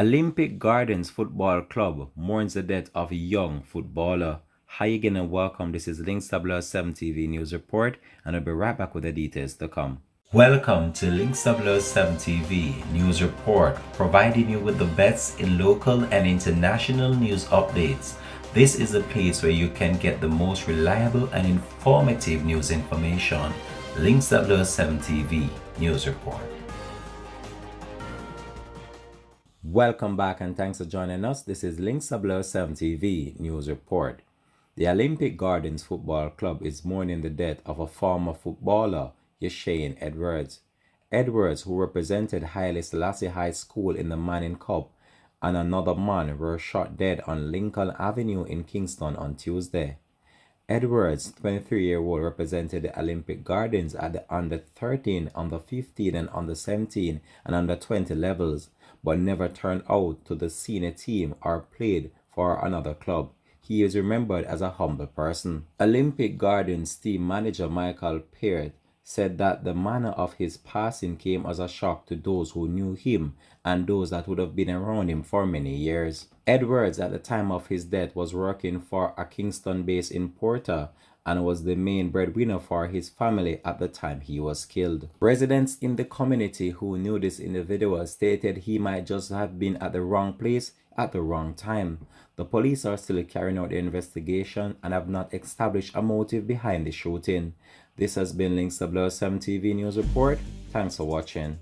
Olympic Gardens Football Club mourns the death of a young footballer. Hi again and welcome. This is Links 7 TV News Report, and I'll be right back with the details to come. Welcome to Links 7 TV News Report, providing you with the best in local and international news updates. This is a place where you can get the most reliable and informative news information. Links 7 TV News Report. Welcome back and thanks for joining us. This is Links 7 TV News Report. The Olympic Gardens Football Club is mourning the death of a former footballer, Yashane Edwards. Edwards, who represented Haile Selassie High School in the Manning Cup, and another man were shot dead on Lincoln Avenue in Kingston on Tuesday. Edwards, 23-year-old, represented the Olympic Gardens at the under 13, under 15, and under 17 and under 20 levels, but never turned out to the senior team or played for another club. He is remembered as a humble person. Olympic Gardens team manager Michael Peart said that the manner of his passing came as a shock to those who knew him and those that would have been around him for many years. Edwards, at the time of his death, was working for a Kingston-based importer and was the main breadwinner for his family at the time he was killed. Residents in the community who knew this individual stated he might just have been at the wrong place at the wrong time. The police are still carrying out the investigation and have not established a motive behind the shooting. This has been Links 7 TV News Report. Thanks for watching.